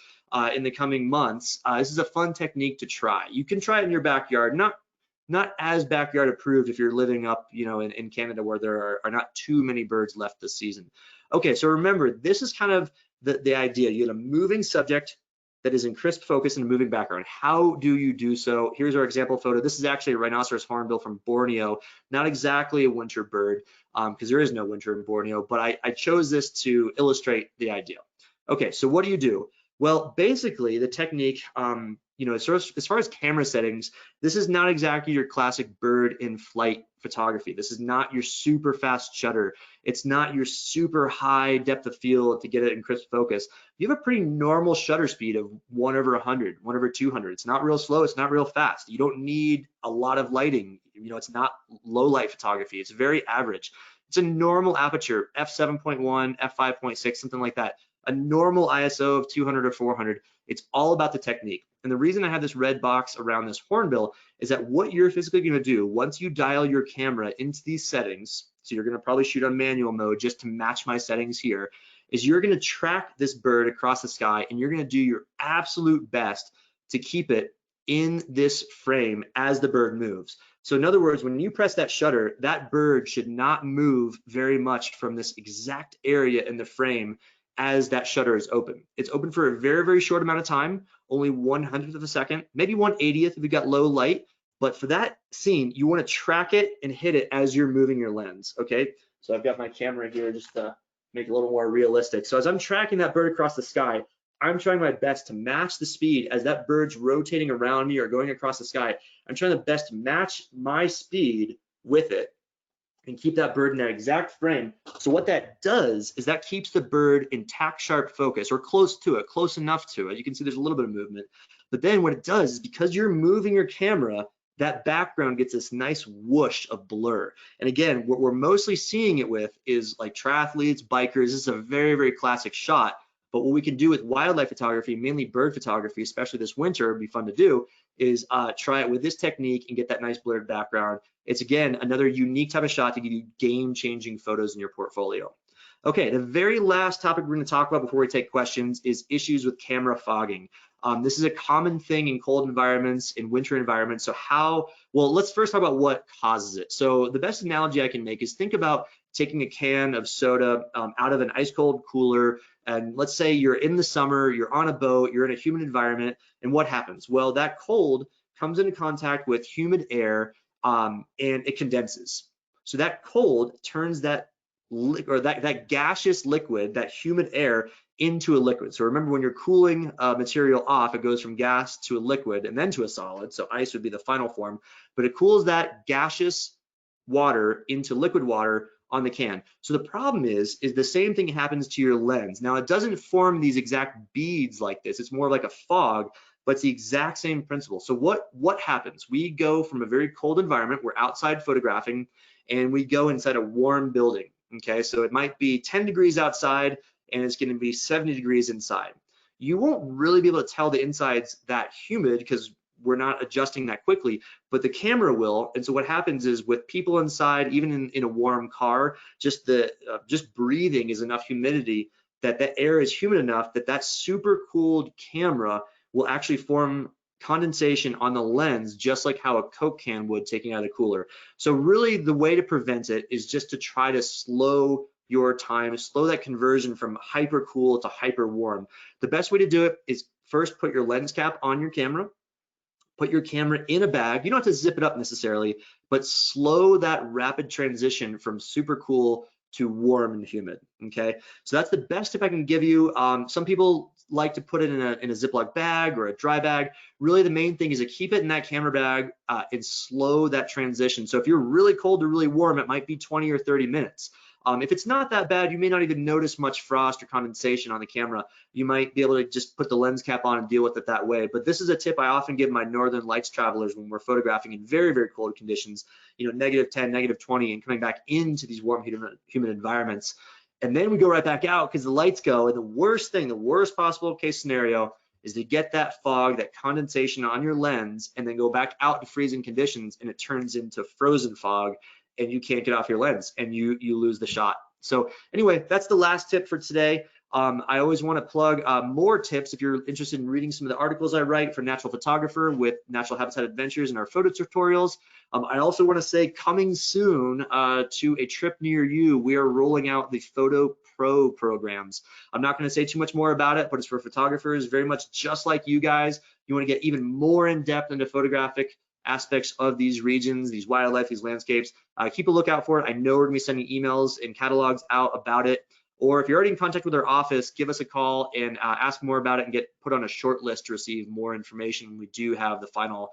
in the coming months, this is a fun technique to try. You can try it in your backyard, not as backyard approved if you're living up, in Canada where there are not too many birds left this season. Okay, so remember, this is kind of the idea. You get a moving subject that is in crisp focus and a moving background. How do you do so? Here's our example photo. This is actually a rhinoceros hornbill from Borneo, not exactly a winter bird because there is no winter in Borneo, but I chose this to illustrate the idea. Okay, so what do? Well, basically the technique, as far as camera settings, this is not exactly your classic bird in flight photography. This is not your super fast shutter. It's not your super high depth of field to get it in crisp focus. You have a pretty normal shutter speed of 1/100, 1/200. It's not real slow. It's not real fast. You don't need a lot of lighting. It's not low light photography. It's very average. It's a normal aperture, f7.1, f5.6, something like that. A normal ISO of 200 or 400. It's all about the technique. And the reason I have this red box around this hornbill is that what you're physically going to do once you dial your camera into these settings, so you're going to probably shoot on manual mode just to match my settings here, is you're going to track this bird across the sky and you're going to do your absolute best to keep it in this frame as the bird moves. So in other words, when you press that shutter, that bird should not move very much from this exact area in the frame as that shutter is open. It's open for a very, very short amount of time, only 1/100th of a second, maybe 1/80th if you've got low light. But for that scene, you want to track it and hit it as you're moving your lens, okay? So I've got my camera here just to make it a little more realistic. So as I'm tracking that bird across the sky, I'm trying my best to match the speed as that bird's rotating around me or going across the sky. I'm trying the best to match my speed with it and keep that bird in that exact frame. So what that does is that keeps the bird in tack sharp focus or close to it, close enough to it. You can see there's a little bit of movement. But then what it does is because you're moving your camera, that background gets this nice whoosh of blur. And again, what we're mostly seeing it with is like triathletes, bikers. This is a very, very classic shot. But what we can do with wildlife photography, mainly bird photography, especially this winter, it'd be fun to do, is try it with this technique and get that nice blurred background. It's, again, another unique type of shot to give you game-changing photos in your portfolio. Okay, the very last topic we're going to talk about before we take questions is issues with camera fogging. This is a common thing in cold environments, in winter environments. So well, let's first talk about what causes it. So the best analogy I can make is think about taking a can of soda out of an ice cold cooler, and let's say you're in the summer, you're on a boat, you're in a humid environment, and what happens? Well, that cold comes into contact with humid air and it condenses. So that cold turns that gaseous liquid, that humid air, into a liquid. So remember, when you're cooling material off, it goes from gas to a liquid and then to a solid. So ice would be the final form, but it cools that gaseous water into liquid water on the can. So the problem is the same thing happens to your lens. Now, it doesn't form these exact beads like this. It's more like a fog, but it's the exact same principle. So what happens? We go from a very cold environment, we're outside photographing, and we go inside a warm building, okay? So it might be 10 degrees outside, and it's gonna be 70 degrees inside. You won't really be able to tell the inside's that humid because we're not adjusting that quickly, but the camera will. And so what happens is with people inside, even in a warm car, just breathing is enough humidity that the air is humid enough that super cooled camera will actually form condensation on the lens, just like how a Coke can would taking out of the cooler. So really the way to prevent it is just to try to slow your time, slow that conversion from hyper cool to hyper warm. The best way to do it is first put your lens cap on your camera, put your camera in a bag. You don't have to zip it up necessarily, but slow that rapid transition from super cool to warm and humid, okay? So that's the best tip I can give you. Some people like to put it in a Ziploc bag or a dry bag. Really, the main thing is to keep it in that camera bag and slow that transition. So if you're really cold or really warm, it might be 20 or 30 minutes. If it's not that bad, you may not even notice much frost or condensation on the camera. You might be able to just put the lens cap on and deal with it that way. But this is a tip I often give my Northern Lights travelers when we're photographing in very, very cold conditions, -10, -20, and coming back into these warm, humid environments. And then we go right back out because the lights go. And the worst possible case scenario is to get that fog, that condensation on your lens, and then go back out to freezing conditions, and it turns into frozen fog, and you can't get off your lens, and you lose the shot. So anyway, that's the last tip for today. I always want to plug more tips if you're interested in reading some of the articles I write for Natural Photographer with Natural Habitat Adventures and our photo tutorials. I also want to say, coming soon to a trip near you, we are rolling out the Photo Pro programs. I'm not going to say too much more about it, but it's for photographers very much just like you guys. You want to get even more in depth into photographic aspects of these regions, these wildlife, these landscapes. Keep a lookout for it. I know we're going to be sending emails and catalogs out about it. Or if you're already in contact with our office, give us a call and ask more about it and get put on a short list to receive more information. We do have the final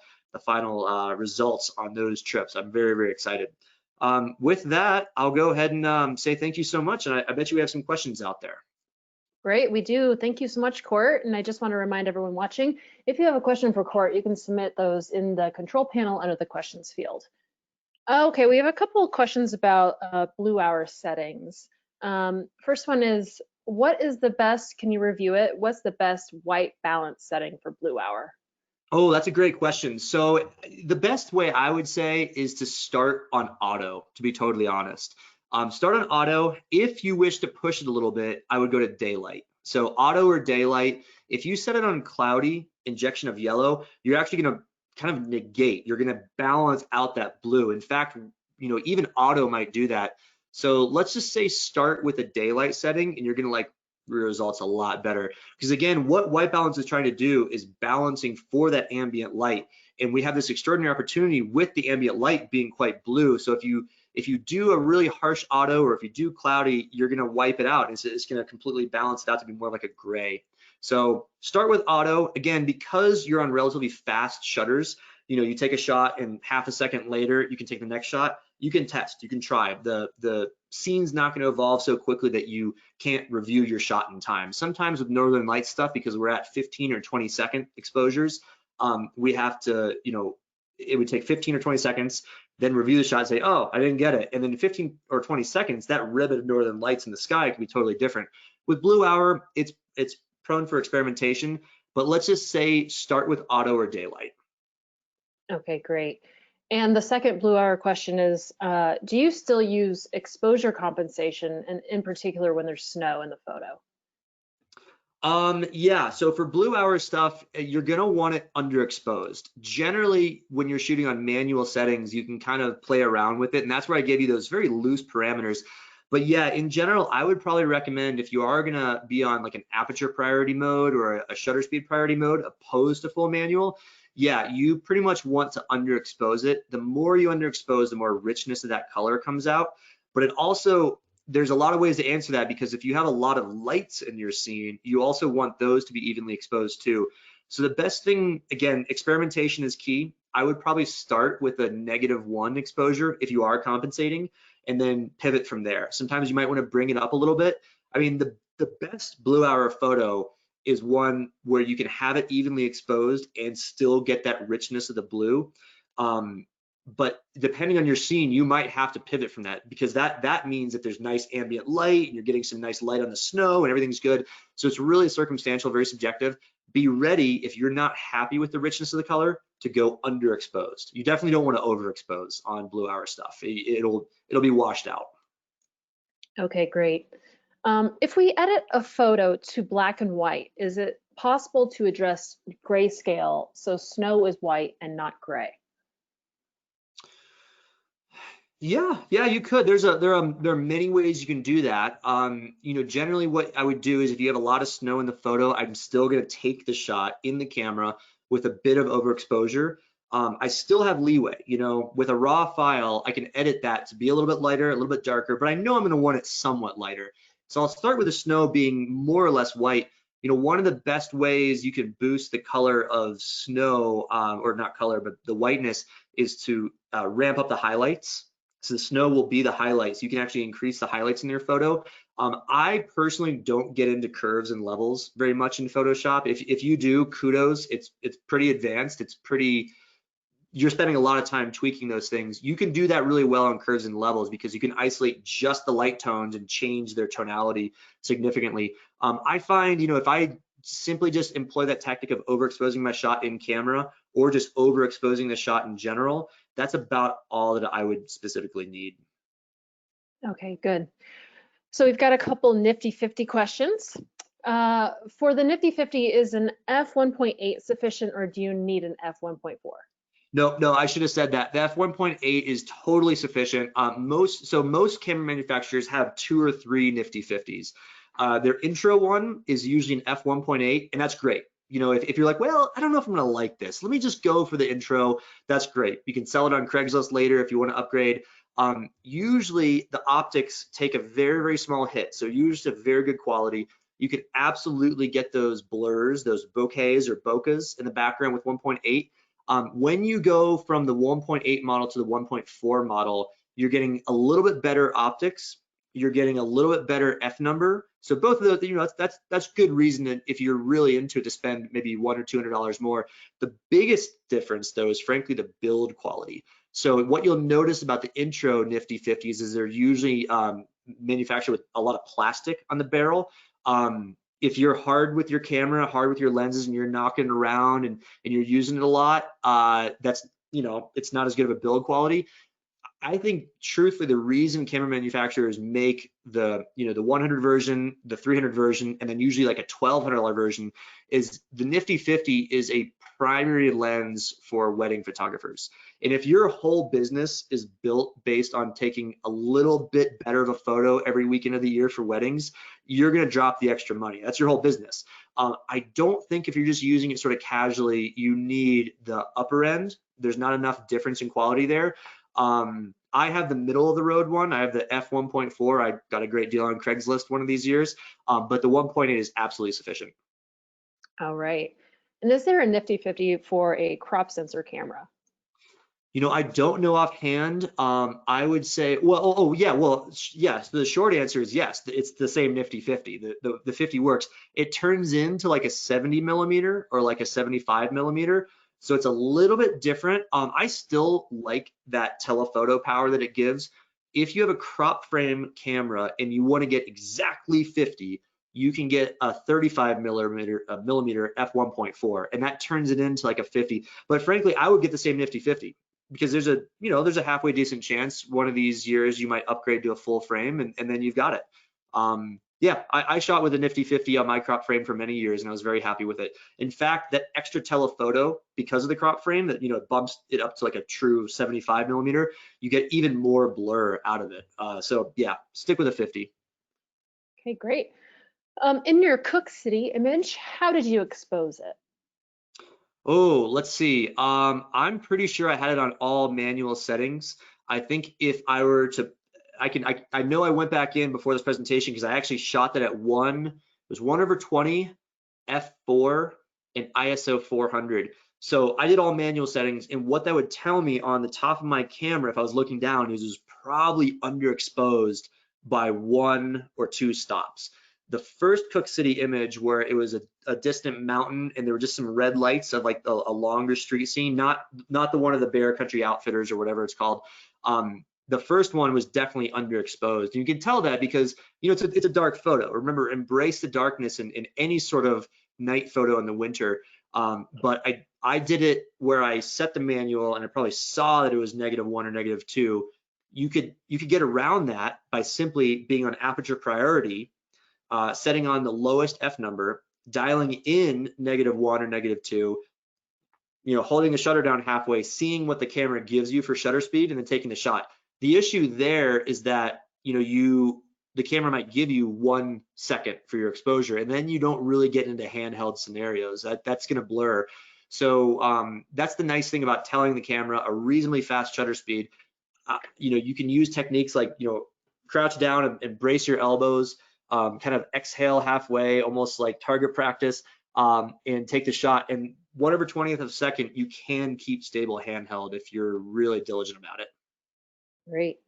results on those trips. I'm very, very excited. With that, I'll go ahead and say thank you so much. And I bet you we have some questions out there. Great, we do. Thank you so much, Court. And I just want to remind everyone watching, if you have a question for Court, you can submit those in the control panel under the questions field. Okay, we have a couple of questions about blue hour settings. First one is, what is the best, can you review it? What's the best white balance setting for blue hour? Oh, that's a great question. So the best way I would say is to start on auto, to be totally honest. Start on auto. If you wish to push it a little bit, I would go to daylight. So auto or daylight. If you set it on cloudy, injection of yellow, you're actually going to kind of negate, you're going to balance out that blue. In fact, even auto might do that. So let's just say start with a daylight setting, and you're going to like results a lot better. Because again, what white balance is trying to do is balancing for that ambient light. And we have this extraordinary opportunity with the ambient light being quite blue. So if you do a really harsh auto, or if you do cloudy, you're going to wipe it out. It's going to completely balance it out to be more like a gray. So start with auto. Again, because you're on relatively fast shutters, you take a shot and half a second later, you can take the next shot. You can test, you can try. The scene's not going to evolve so quickly that you can't review your shot in time. Sometimes with Northern Lights stuff, because we're at 15 or 20 second exposures, we have to, it would take 15 or 20 seconds, then review the shot and say, oh, I didn't get it. And then in 15 or 20 seconds, that ribbon of Northern Lights in the sky can be totally different. With blue hour, it's prone for experimentation, but let's just say start with auto or daylight. Okay, great. And the second blue hour question is, do you still use exposure compensation, and in particular when there's snow in the photo? Yeah, so for blue hour stuff, you're gonna want it underexposed. Generally, when you're shooting on manual settings, you can kind of play around with it, and that's where I gave you those very loose parameters. But yeah, in general, I would probably recommend, if you are gonna be on like an aperture priority mode or a shutter speed priority mode opposed to full manual, yeah, you pretty much want to underexpose it. The more you underexpose, the more richness of that color comes out. But it also, there's a lot of ways to answer that, because if you have a lot of lights in your scene, you also want those to be evenly exposed too. So the best thing, again, experimentation is key. I would probably start with a -1 exposure if you are compensating, and then pivot from there. Sometimes you might want to bring it up a little bit. I mean, the best blue hour photo is one where you can have it evenly exposed and still get that richness of the blue. But depending on your scene, you might have to pivot from that, because that means that there's nice ambient light and you're getting some nice light on the snow and everything's good. So it's really circumstantial, very subjective. Be ready, if you're not happy with the richness of the color, to go underexposed. You definitely don't want to overexpose on blue hour stuff. It'll be washed out. Okay, great. If we edit a photo to black and white, is it possible to address grayscale so snow is white and not gray? Yeah, you could. There are many ways you can do that. Generally what I would do is, if you have a lot of snow in the photo, I'm still going to take the shot in the camera with a bit of overexposure. I still have leeway. With a raw file, I can edit that to be a little bit lighter, a little bit darker, but I know I'm going to want it somewhat lighter. So I'll start with the snow being more or less white. One of the best ways you can boost the color of snow, or not color, but the whiteness, is to ramp up the highlights. So the snow will be the highlights. You can actually increase the highlights in your photo. I personally don't get into curves and levels very much in Photoshop. If you do, kudos. It's pretty advanced. You're spending a lot of time tweaking those things. You can do that really well on curves and levels, because you can isolate just the light tones and change their tonality significantly. I find, if I simply just employ that tactic of overexposing my shot in camera or just overexposing the shot in general, that's about all that I would specifically need. Okay, good. So we've got a couple nifty 50 questions. For the nifty 50, is an f1.8 sufficient, or do you need an f1.4? No, I should have said that. The f1.8 is totally sufficient. Most camera manufacturers have 2 or 3 nifty 50s. Their intro one is usually an f1.8, and that's great. You know, if you're like, well, I don't know if I'm gonna like this, let me just go for the intro, that's great. You can sell it on Craigslist later if you want to upgrade. Usually the optics take a very, very small hit, so usually a very good quality. You could absolutely get those blurs, those bokehs or bokehs in the background with 1.8. When you go from the 1.8 model to the 1.4 model, you're getting a little bit better optics. You're getting a little bit better F number. So both of those, you know, that's good reason that if you're really into it to spend maybe $100 or $200 more. The biggest difference though is frankly the build quality. So what you'll notice about the intro nifty 50s is they're usually manufactured with a lot of plastic on the barrel. If you're hard with your camera, hard with your lenses, and you're knocking around and you're using it a lot, that's, you know, it's not as good of a build quality. I think truthfully, the reason camera manufacturers make the, you know, the 100 version, the 300 version, and then usually like a $1,200 version is the nifty 50 is a primary lens for wedding photographers. And if your whole business is built based on taking a little bit better of a photo every weekend of the year for weddings, you're going to drop the extra money. That's your whole business. I don't think if you're just using it sort of casually, you need the upper end. There's not enough difference in quality there. I have the middle of the road one. I have the f1.4. I got a great deal on Craigslist one of these years, but the 1.8 is absolutely sufficient. All right. And is there a nifty 50 for a crop sensor camera? You know, I don't know offhand. I would say, well, yes. The short answer is yes. It's the same nifty 50. The 50 works. It turns into like a 70 millimeter or like a 75 millimeter. So it's a little bit different. I still like that telephoto power that it gives. If you have a crop frame camera and you want to get exactly 50, you can get a 35 millimeter f1.4, and that turns it into like a 50. But frankly, I would get the same nifty 50 because there's a halfway decent chance one of these years you might upgrade to a full frame, and then you've got it. Yeah, I shot with a nifty 50 on my crop frame for many years, and I was very happy with it. In fact, that extra telephoto, because of the crop frame, that, you know, it bumps it up to like a true 75 millimeter, you get even more blur out of it. So yeah, stick with a 50. Okay, great. In your Cook City image, how did you expose it? Oh, let's see. I'm pretty sure I had it on all manual settings. I think if I were to, I know I went back in before this presentation because I actually shot that at it was 1/20, f4, and ISO 400. So I did all manual settings, and what that would tell me on the top of my camera, if I was looking down, is it was probably underexposed by 1 or 2 stops. The first Cook City image where it was a distant mountain and there were just some red lights of like a longer street scene, not the one of the Bear Country Outfitters or whatever it's called. The first one was definitely underexposed. And you can tell that because, you know, it's a dark photo. Remember, embrace the darkness in any sort of night photo in the winter. But I did it where I set the manual and I probably saw that it was -1 or -2. You could get around that by simply being on aperture priority, setting on the lowest F number, dialing in -1 or -2, you know, holding the shutter down halfway, seeing what the camera gives you for shutter speed, and then taking the shot. The issue there is that, you know, the camera might give you 1 second for your exposure, and then you don't really get into handheld scenarios. That's going to blur. So that's the nice thing about telling the camera a reasonably fast shutter speed. You know, you can use techniques like, you know, crouch down and brace your elbows, kind of exhale halfway, almost like target practice, and take the shot. And 1/20th of a second, you can keep stable handheld if you're really diligent about it. Great.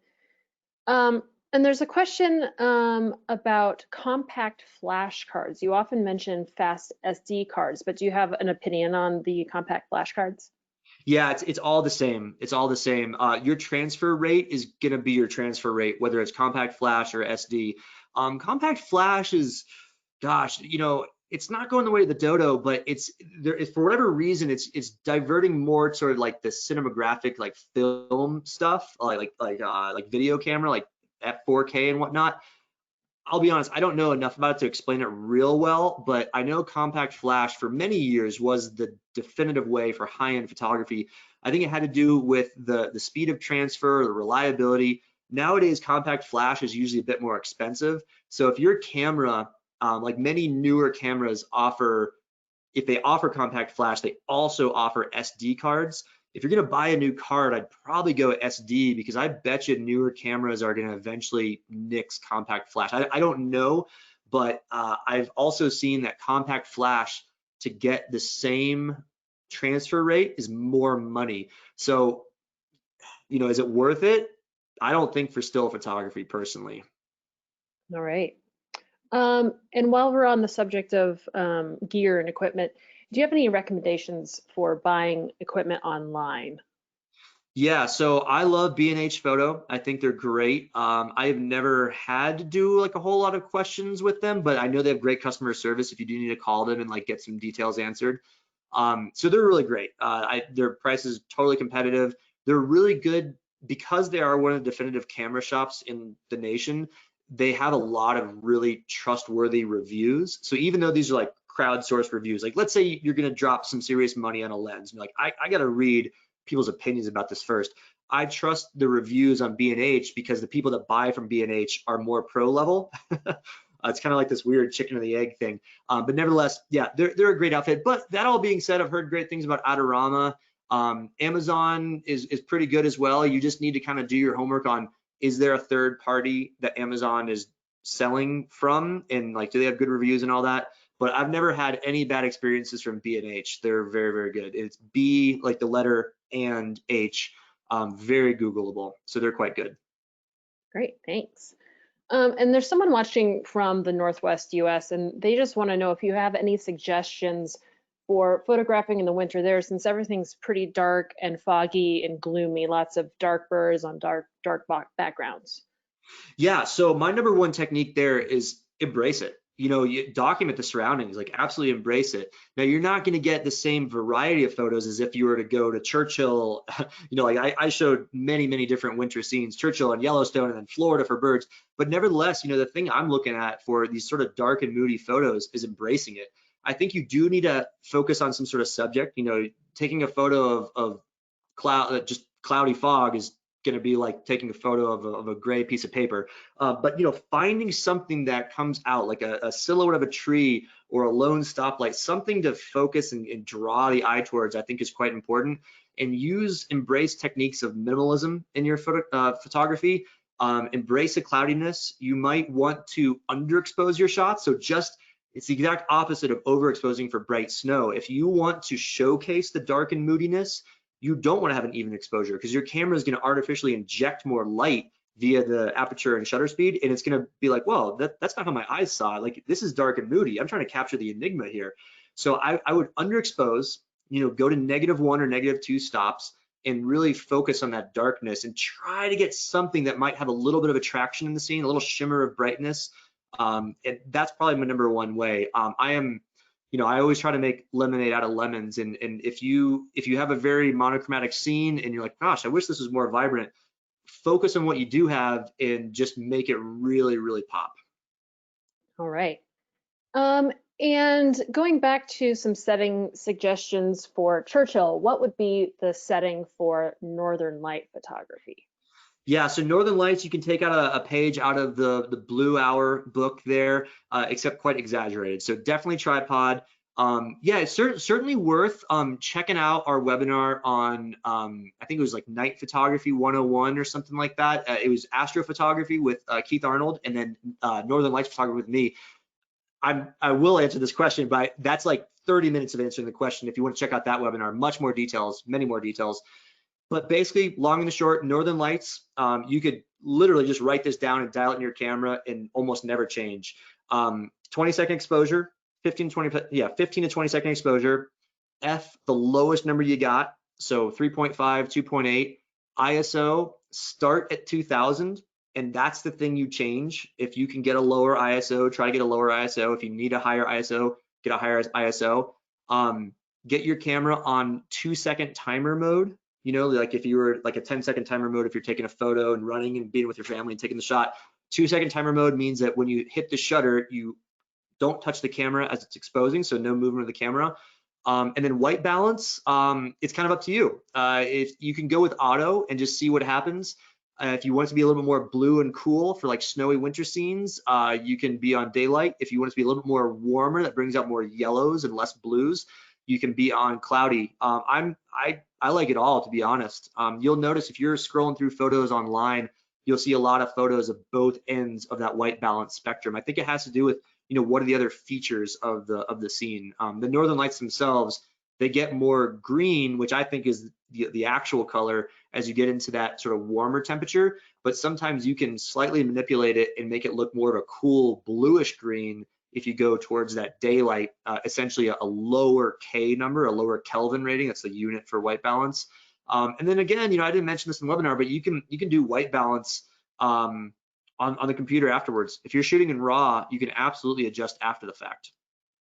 And there's a question about compact flash cards. You often mention fast SD cards, but do you have an opinion on the compact flash cards? Yeah, it's all the same. It's all the same. Your transfer rate is gonna be your transfer rate, whether it's compact flash or SD. Compact flash is, gosh, you know, it's not going the way of the dodo, but it's there for whatever reason it's diverting more sort of like the cinematographic like film stuff, like video camera, like at 4K and whatnot. I'll be honest, I don't know enough about it to explain it real well, but I know compact flash for many years was the definitive way for high-end photography. I think it had to do with the speed of transfer, the reliability. Nowadays, compact flash is usually a bit more expensive. So if your camera, like many newer cameras offer, if they offer compact flash, they also offer SD cards. If you're gonna buy a new card, I'd probably go SD because I bet you newer cameras are gonna eventually nix compact flash. I don't know, but I've also seen that compact flash to get the same transfer rate is more money. So, is it worth it? I don't think for still photography personally. All right. And while we're on the subject of gear and equipment, do you have any recommendations for buying equipment online? Yeah, so I love B&H Photo. I think they're great. I have never had to do like a whole lot of questions with them, but I know they have great customer service if you do need to call them and like get some details answered. So they're really great. Their price is totally competitive. They're really good because they are one of the definitive camera shops in the nation. They have a lot of really trustworthy reviews. So even though these are like crowdsourced reviews, like let's say you're going to drop some serious money on a lens, and you're like, I got to read people's opinions about this first. I trust the reviews on B&H because the people that buy from B&H are more pro level. It's kind of like this weird chicken or the egg thing. But nevertheless, yeah, they're a great outfit. But that all being said, I've heard great things about Adorama. Amazon is pretty good as well. You just need to kind of do your homework on, is there a third party that Amazon is selling from? And like, do they have good reviews and all that? But I've never had any bad experiences from B&H. They're very, very good. It's B, like the letter, and H, very Googleable. So they're quite good. Great, thanks. And there's someone watching from the Northwest US, and they just want to know if you have any suggestions for photographing in the winter there, since everything's pretty dark and foggy and gloomy, lots of dark birds on dark backgrounds. Yeah, so my number one technique there is embrace it. You document the surroundings, like absolutely embrace it. Now, you're not going to get the same variety of photos as if you were to go to Churchill. Like I showed many, many different winter scenes, Churchill and Yellowstone and then Florida for birds. But nevertheless, the thing I'm looking at for these sort of dark and moody photos is embracing it. I think you do need to focus on some sort of subject. Taking a photo of cloud, just cloudy fog is going to be like taking a photo of a gray piece of paper. But finding something that comes out like a silhouette of a tree or a lone stoplight, something to focus and draw the eye towards, I think is quite important. And embrace techniques of minimalism in your photography. Embrace the cloudiness. You might want to underexpose your shots. So it's the exact opposite of overexposing for bright snow. If you want to showcase the dark and moodiness, you don't want to have an even exposure because your camera is going to artificially inject more light via the aperture and shutter speed, and it's going to be like, well, that's not how my eyes saw it. Like, this is dark and moody. I'm trying to capture the enigma here. So I would underexpose, go to -1 or -2 stops and really focus on that darkness and try to get something that might have a little bit of attraction in the scene, a little shimmer of brightness. And that's probably my number one way. I always try to make lemonade out of lemons. And if you have a very monochromatic scene and you're like, gosh, I wish this was more vibrant, focus on what you do have and just make it really, really pop. All right. And going back to some setting suggestions for Churchill, what would be the setting for Northern Light photography? Yeah, so Northern Lights, you can take out a page out of the Blue Hour book there, except quite exaggerated. So definitely tripod. Yeah, it's certainly worth checking out our webinar on, I think it was like Night Photography 101 or something like that. It was astrophotography with Keith Arnold, and then Northern Lights photography with me. I will answer this question, but that's like 30 minutes of answering the question. If you want to check out that webinar, much more details, many more details. But basically, long and the short, Northern Lights, you could literally just write this down and dial it in your camera and almost never change. 20-second exposure, 15 to 20 second exposure. F, the lowest number you got, so 3.5, 2.8. ISO, start at 2000, and that's the thing you change. If you can get a lower ISO, try to get a lower ISO. If you need a higher ISO, get a higher ISO. Get your camera on 2-second timer mode. You know, like if you were like a 10-second timer mode, if you're taking a photo and running and being with your family and taking the shot, 2-second timer mode means that when you hit the shutter, you don't touch the camera as it's exposing, so no movement of the camera. And then white balance, it's kind of up to you. If you can go with auto and just see what happens. If you want it to be a little bit more blue and cool for like snowy winter scenes, you can be on daylight. If you want it to be a little bit more warmer, that brings out more yellows and less blues, you can be on cloudy. I like it all, to be honest. You'll notice if you're scrolling through photos online, you'll see a lot of photos of both ends of that white balance spectrum. I think it has to do with, you know, what are the other features of the scene. The northern lights themselves, they get more green, which I think is the actual color as you get into that sort of warmer temperature, but sometimes you can slightly manipulate it and make it look more of a cool bluish green if you go towards that daylight, essentially a lower K number, a lower Kelvin rating. That's the unit for white balance. And then again, you know, I didn't mention this in the webinar, but you can do white balance on the computer afterwards. If you're shooting in RAW, you can absolutely adjust after the fact.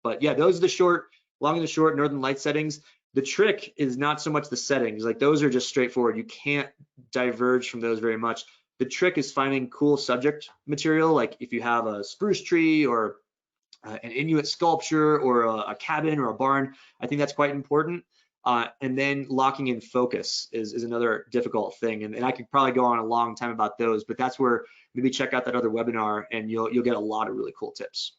But yeah, those are the short, long and the short northern light settings. The trick is not so much the settings, like those are just straightforward. You can't diverge from those very much. The trick is finding cool subject material, like if you have a spruce tree or an Inuit sculpture or a cabin or a barn. I think that's quite important. And then locking in focus is another difficult thing. And I could probably go on a long time about those, but that's where maybe check out that other webinar and you'll get a lot of really cool tips.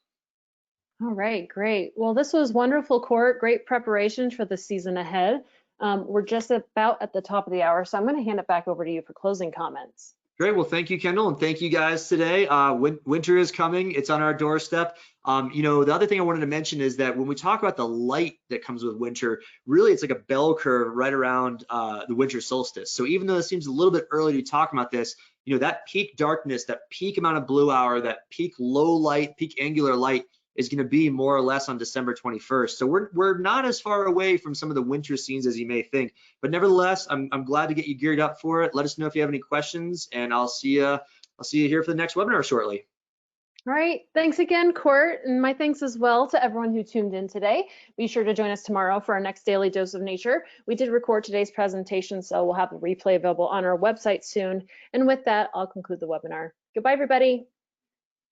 All right, great. Well, this was wonderful, Court. Great preparation for the season ahead. We're just about at the top of the hour, so I'm going to hand it back over to you for closing comments. Great. Well, thank you, Kendall, and thank you guys today. Winter is coming. It's on our doorstep. You know, the other thing I wanted to mention is that when we talk about the light that comes with winter, really it's like a bell curve right around the winter solstice. So even though it seems a little bit early to be talking about this, you know, that peak darkness, that peak amount of blue hour, that peak low light, peak angular light is going to be more or less on December 21st. So we're not as far away from some of the winter scenes as you may think. But nevertheless, I'm glad to get you geared up for it. Let us know if you have any questions, and I'll see you here for the next webinar shortly. All right, thanks again, Court, and my thanks as well to everyone who tuned in today. Be sure to join us tomorrow for our next Daily Dose of Nature. We did record today's presentation, so we'll have a replay available on our website soon. And with that, I'll conclude the webinar. Goodbye, everybody.